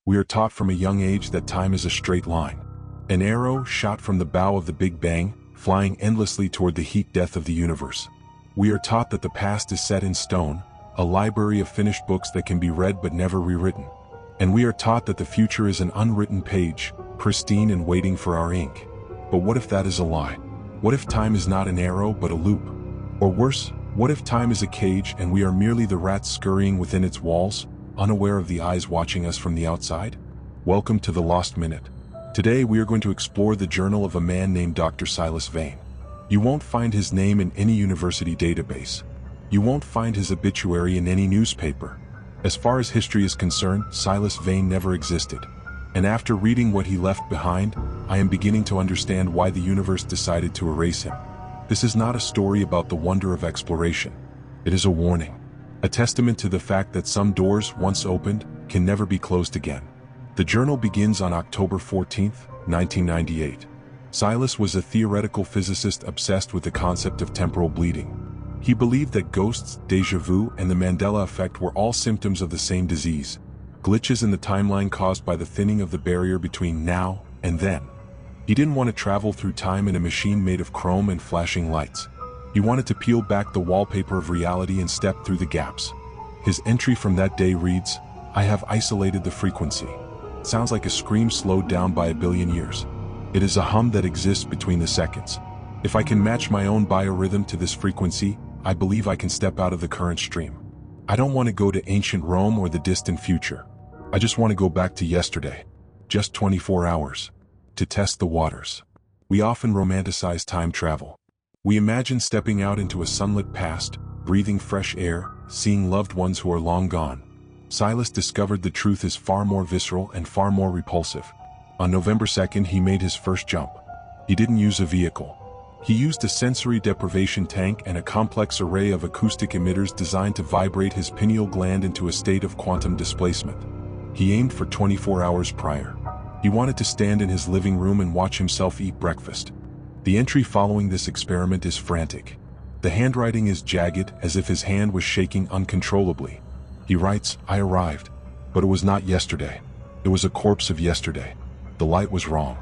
We are taught from a young age that time is a straight line. An arrow shot from the bow of the Big Bang, flying endlessly toward the heat death of the universe. We are taught that the past is set in stone, a library of finished books that can be read but never rewritten. And we are taught that the future is an unwritten page, pristine and waiting for our ink. But what if that is a lie? What if time is not an arrow but a loop? Or worse, what if time is a cage and we are merely the rats scurrying within its walls, unaware of the eyes watching us from the outside? Welcome to the Lost Minute. Today we are going to explore the journal of a man named Dr. Silas Vane. You won't find his name in any university database. You won't find his obituary in any newspaper. As far as history is concerned, Silas Vane never existed. And after reading what he left behind, I am beginning to understand why the universe decided to erase him. This is not a story about the wonder of exploration. It is a warning. A testament to the fact that some doors, once opened, can never be closed again. The journal begins on October 14, 1998. Silas was a theoretical physicist obsessed with the concept of temporal bleeding. He believed that ghosts, déjà vu, and the Mandela effect were all symptoms of the same disease, glitches in the timeline caused by the thinning of the barrier between now and then. He didn't want to travel through time in a machine made of chrome and flashing lights. He wanted to peel back the wallpaper of reality and step through the gaps. His entry from that day reads, "I have isolated the frequency." Sounds like a scream slowed down by a billion years. It is a hum that exists between the seconds. If I can match my own biorhythm to this frequency, I believe I can step out of the current stream. I don't want to go to ancient Rome or the distant future. I just want to go back to yesterday. Just 24 hours. To test the waters. We often romanticize time travel. We imagine stepping out into a sunlit past, breathing fresh air, seeing loved ones who are long gone. Silas discovered the truth is far more visceral and far more repulsive. On November 2nd, he made his first jump. He didn't use a vehicle. He used a sensory deprivation tank and a complex array of acoustic emitters designed to vibrate his pineal gland into a state of quantum displacement. He aimed for 24 hours prior. He wanted to stand in his living room and watch himself eat breakfast. The entry following this experiment is frantic. The handwriting is jagged, as if his hand was shaking uncontrollably. He writes, "I arrived, but it was not yesterday. It was a corpse of yesterday. The light was wrong.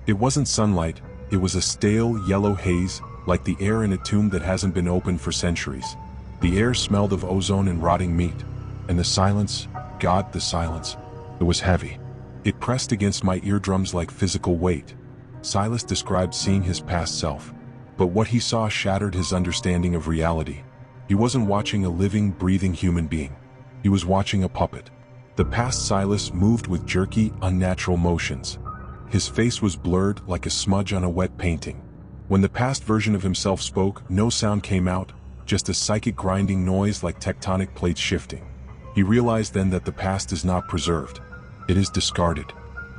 It wasn't sunlight, it was a stale yellow haze, like the air in a tomb that hasn't been opened for centuries. The air smelled of ozone and rotting meat. And the silence, God, the silence, it was heavy. It pressed against my eardrums like physical weight." Silas described seeing his past self. But what he saw shattered his understanding of reality. He wasn't watching a living, breathing human being. He was watching a puppet. The past Silas moved with jerky, unnatural motions. His face was blurred like a smudge on a wet painting. When the past version of himself spoke, no sound came out, just a psychic grinding noise like tectonic plates shifting. He realized then that the past is not preserved. It is discarded.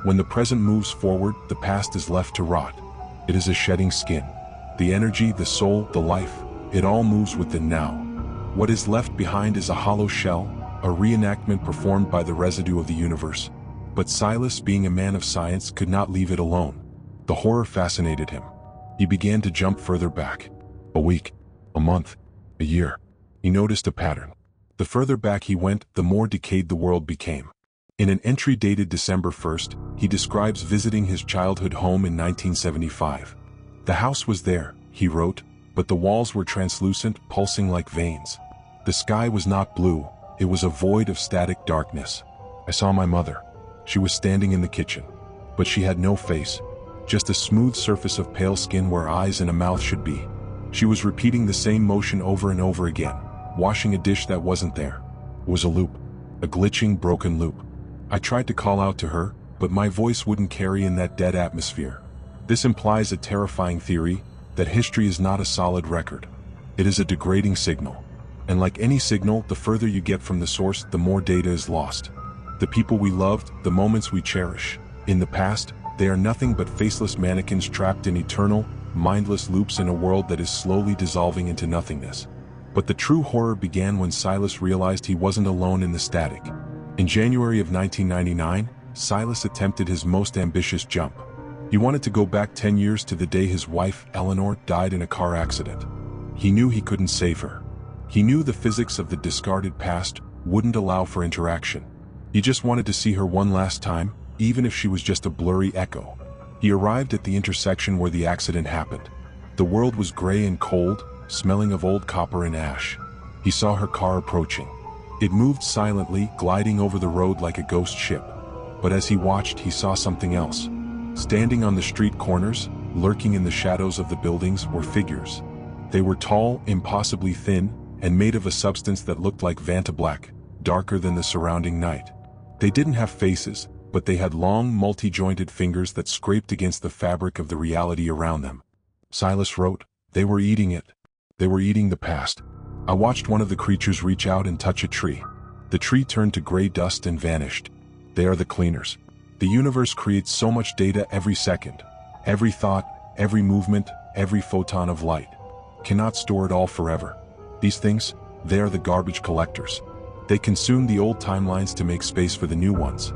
When the present moves forward, the past is left to rot. It is a shedding skin. The energy, the soul, the life, it all moves with the now. What is left behind is a hollow shell, a reenactment performed by the residue of the universe. But Silas, being a man of science, could not leave it alone. The horror fascinated him. He began to jump further back. A week, a month, a year. He noticed a pattern. The further back he went, the more decayed the world became. In an entry dated December 1st, he describes visiting his childhood home in 1975. "The house was there," he wrote, "but the walls were translucent, pulsing like veins. The sky was not blue, it was a void of static darkness. I saw my mother. She was standing in the kitchen. But she had no face, just a smooth surface of pale skin where eyes and a mouth should be. She was repeating the same motion over and over again, washing a dish that wasn't there. It was a loop, a glitching, broken loop. I tried to call out to her, but my voice wouldn't carry in that dead atmosphere." This implies a terrifying theory, that history is not a solid record. It is a degrading signal. And like any signal, the further you get from the source, the more data is lost. The people we loved, the moments we cherish. In the past, they are nothing but faceless mannequins trapped in eternal, mindless loops in a world that is slowly dissolving into nothingness. But the true horror began when Silas realized he wasn't alone in the static. In January of 1999, Silas attempted his most ambitious jump. He wanted to go back 10 years to the day his wife, Eleanor, died in a car accident. He knew he couldn't save her. He knew the physics of the discarded past wouldn't allow for interaction. He just wanted to see her one last time, even if she was just a blurry echo. He arrived at the intersection where the accident happened. The world was gray and cold, smelling of old copper and ash. He saw her car approaching. It moved silently, gliding over the road like a ghost ship. But as he watched, he saw something else. Standing on the street corners, lurking in the shadows of the buildings, were figures. They were tall, impossibly thin, and made of a substance that looked like Vanta black, darker than the surrounding night. They didn't have faces, but they had long, multi-jointed fingers that scraped against the fabric of the reality around them. Silas wrote, "They were eating it. They were eating the past." I watched one of the creatures reach out and touch a tree. The tree turned to gray dust and vanished. They are the cleaners. The universe creates so much data every second. Every thought, every movement, every photon of light. Cannot store it all forever. These things, they are the garbage collectors. They consume the old timelines to make space for the new ones.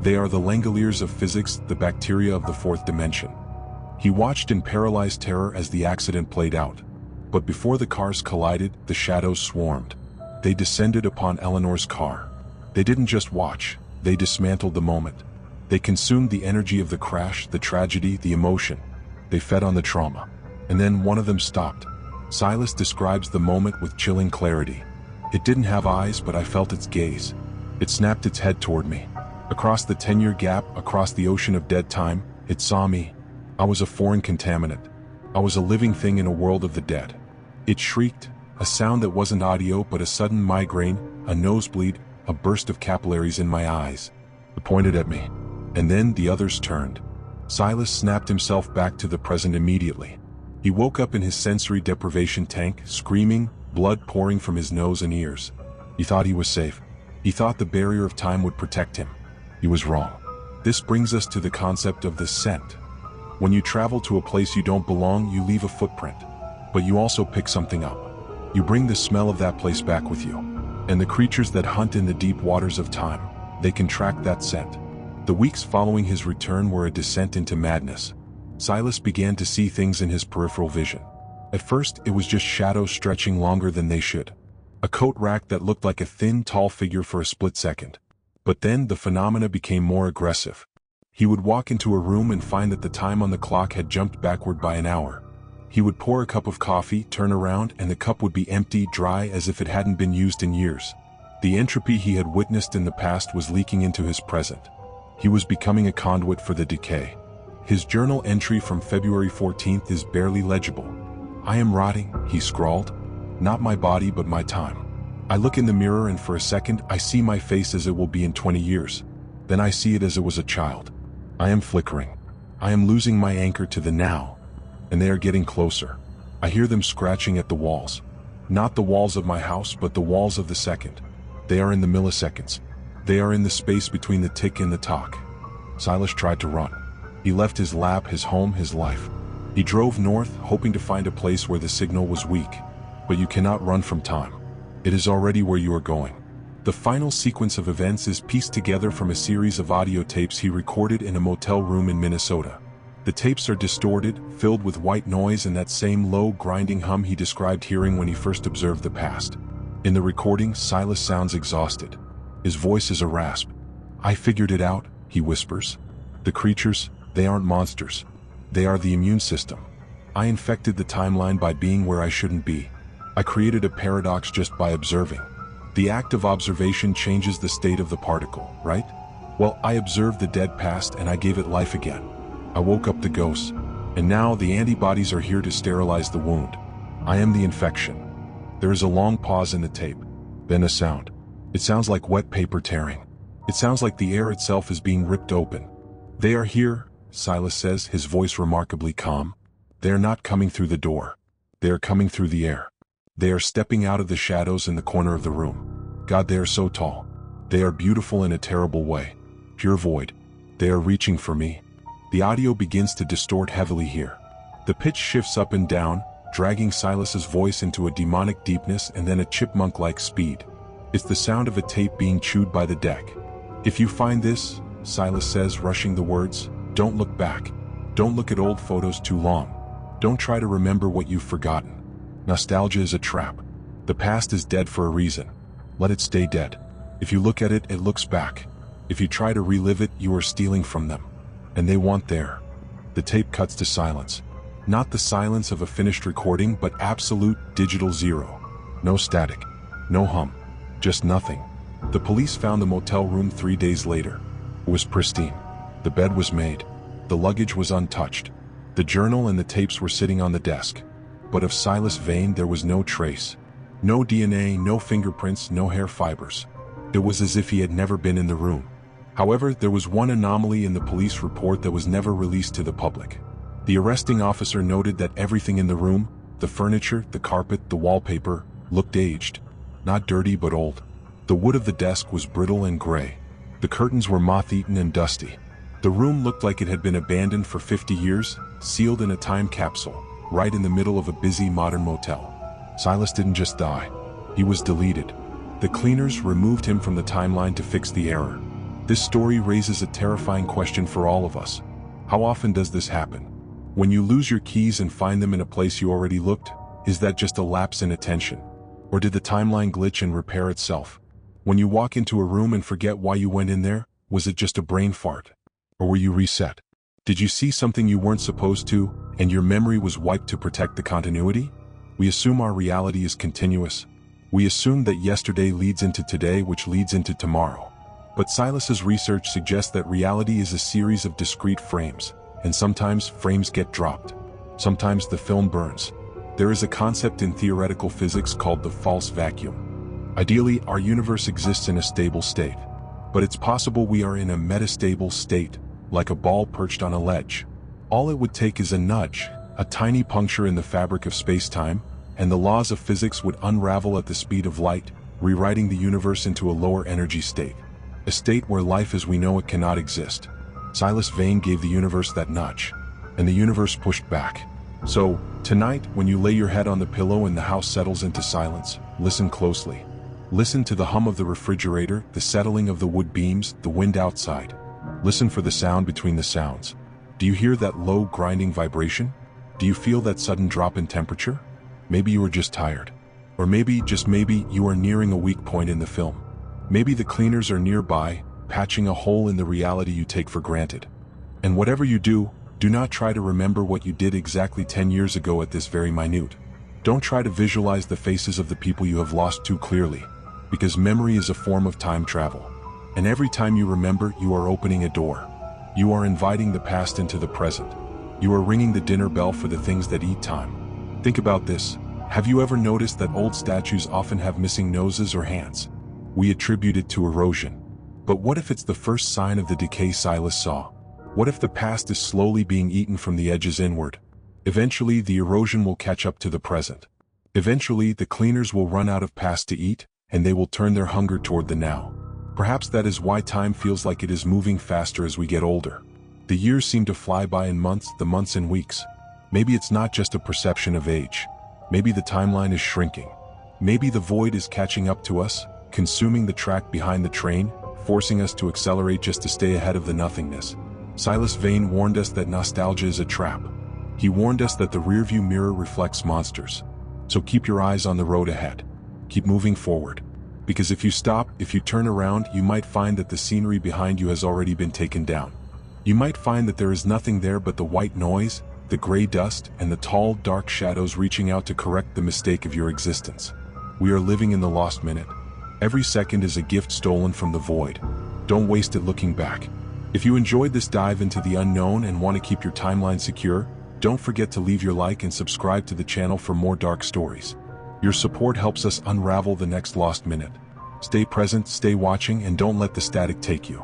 They are the Langoliers of physics, the bacteria of the fourth dimension. He watched in paralyzed terror as the accident played out. But before the cars collided, the shadows swarmed. They descended upon Eleanor's car. They didn't just watch, they dismantled the moment. They consumed the energy of the crash, the tragedy, the emotion. They fed on the trauma. And then one of them stopped. Silas describes the moment with chilling clarity. It didn't have eyes, but I felt its gaze. It snapped its head toward me. Across the 10-year gap, across the ocean of dead time, it saw me. I was a foreign contaminant. I was a living thing in a world of the dead. It shrieked, a sound that wasn't audio but a sudden migraine, a nosebleed, a burst of capillaries in my eyes. It pointed at me. And then the others turned. Silas snapped himself back to the present immediately. He woke up in his sensory deprivation tank, screaming, blood pouring from his nose and ears. He thought he was safe. He thought the barrier of time would protect him. He was wrong. This brings us to the concept of the scent. When you travel to a place you don't belong, you leave a footprint. But you also pick something up. You bring the smell of that place back with you. And the creatures that hunt in the deep waters of time, they can track that scent. The weeks following his return were a descent into madness. Silas began to see things in his peripheral vision. At first, it was just shadows stretching longer than they should. A coat rack that looked like a thin, tall figure for a split second. But then the phenomena became more aggressive. He would walk into a room and find that the time on the clock had jumped backward by an hour. He would pour a cup of coffee, turn around, and the cup would be empty, dry, as if it hadn't been used in years. The entropy he had witnessed in the past was leaking into his present. He was becoming a conduit for the decay. His journal entry from February 14th is barely legible. "I am rotting," he scrawled. "Not my body but my time. I look in the mirror and for a second I see my face as it will be in 20 years. Then I see it as it was a child. I am flickering. I am losing my anchor to the now. And they are getting closer. I hear them scratching at the walls. Not the walls of my house but the walls of the second. They are in the milliseconds. They are in the space between the tick and the tock." Silas tried to run. He left his lab, his home, his life. He drove north, hoping to find a place where the signal was weak. But you cannot run from time. It is already where you are going. The final sequence of events is pieced together from a series of audio tapes he recorded in a motel room in Minnesota. The tapes are distorted, filled with white noise and that same low, grinding hum he described hearing when he first observed the past. In the recording, Silas sounds exhausted. His voice is a rasp. "I figured it out," he whispers. "The creatures, they aren't monsters. They are the immune system. I infected the timeline by being where I shouldn't be. I created a paradox just by observing. The act of observation changes the state of the particle, right? Well, I observed the dead past and I gave it life again. I woke up the ghosts. And now the antibodies are here to sterilize the wound. I am the infection." There is a long pause in the tape. Then a sound. It sounds like wet paper tearing. It sounds like the air itself is being ripped open. "They are here," Silas says, his voice remarkably calm. "They are not coming through the door. They are coming through the air. They are stepping out of the shadows in the corner of the room. God, they are so tall. They are beautiful in a terrible way. Pure void. They are reaching for me." The audio begins to distort heavily here. The pitch shifts up and down, dragging Silas's voice into a demonic deepness and then a chipmunk-like speed. It's the sound of a tape being chewed by the deck. "If you find this," Silas says, rushing the words, "don't look back. Don't look at old photos too long. Don't try to remember what you've forgotten. Nostalgia is a trap. The past is dead for a reason. Let it stay dead. If you look at it, it looks back. If you try to relive it, you are stealing from them. And they want there. The tape cuts to silence. Not the silence of a finished recording, but absolute digital zero. No static. No hum. Just nothing. The police found the motel room 3 days later. It was pristine. The bed was made. The luggage was untouched. The journal and the tapes were sitting on the desk. But of Silas Vane there was no trace. No DNA, no fingerprints, no hair fibers. It was as if he had never been in the room. However, there was one anomaly in the police report that was never released to the public. The arresting officer noted that everything in the room, the furniture, the carpet, the wallpaper, looked aged. Not dirty but old. The wood of the desk was brittle and gray. The curtains were moth-eaten and dusty. The room looked like it had been abandoned for 50 years, sealed in a time capsule, right in the middle of a busy modern motel. Silas didn't just die. He was deleted. The cleaners removed him from the timeline to fix the error. This story raises a terrifying question for all of us. How often does this happen? When you lose your keys and find them in a place you already looked, is that just a lapse in attention? Or did the timeline glitch and repair itself? When you walk into a room and forget why you went in there, was it just a brain fart? Or were you reset? Did you see something you weren't supposed to, and your memory was wiped to protect the continuity? We assume our reality is continuous. We assume that yesterday leads into today, which leads into tomorrow. But Silas's research suggests that reality is a series of discrete frames, and sometimes frames get dropped. Sometimes the film burns. There is a concept in theoretical physics called the false vacuum. Ideally, our universe exists in a stable state. But it's possible we are in a metastable state, like a ball perched on a ledge. All it would take is a nudge, a tiny puncture in the fabric of space-time, and the laws of physics would unravel at the speed of light, rewriting the universe into a lower energy state. A state where life as we know it cannot exist. Silas Vane gave the universe that nudge, and the universe pushed back. So, tonight, when you lay your head on the pillow and the house settles into silence, listen closely. Listen to the hum of the refrigerator, the settling of the wood beams, the wind outside. Listen for the sound between the sounds. Do you hear that low grinding vibration? Do you feel that sudden drop in temperature? Maybe you are just tired. Or maybe, just maybe, you are nearing a weak point in the film. Maybe the cleaners are nearby, patching a hole in the reality you take for granted. And whatever you do, do not try to remember what you did exactly 10 years ago at this very minute. Don't try to visualize the faces of the people you have lost too clearly, because memory is a form of time travel. And every time you remember, you are opening a door. You are inviting the past into the present. You are ringing the dinner bell for the things that eat time. Think about this. Have you ever noticed that old statues often have missing noses or hands? We attribute it to erosion. But what if it's the first sign of the decay Silas saw? What if the past is slowly being eaten from the edges inward? Eventually, the erosion will catch up to the present. Eventually, the cleaners will run out of past to eat, and they will turn their hunger toward the now. Perhaps that is why time feels like it is moving faster as we get older. The years seem to fly by in months, the months in weeks. Maybe it's not just a perception of age. Maybe the timeline is shrinking. Maybe the void is catching up to us, consuming the track behind the train, forcing us to accelerate just to stay ahead of the nothingness. Silas Vane warned us that nostalgia is a trap. He warned us that the rearview mirror reflects monsters. So keep your eyes on the road ahead. Keep moving forward. Because if you stop, if you turn around, you might find that the scenery behind you has already been taken down. You might find that there is nothing there but the white noise, the gray dust, and the tall, dark shadows reaching out to correct the mistake of your existence. We are living in the lost minute. Every second is a gift stolen from the void. Don't waste it looking back. If you enjoyed this dive into the unknown and want to keep your timeline secure, don't forget to leave your like and subscribe to the channel for more dark stories. Your support helps us unravel the next lost minute. Stay present, stay watching, and don't let the static take you.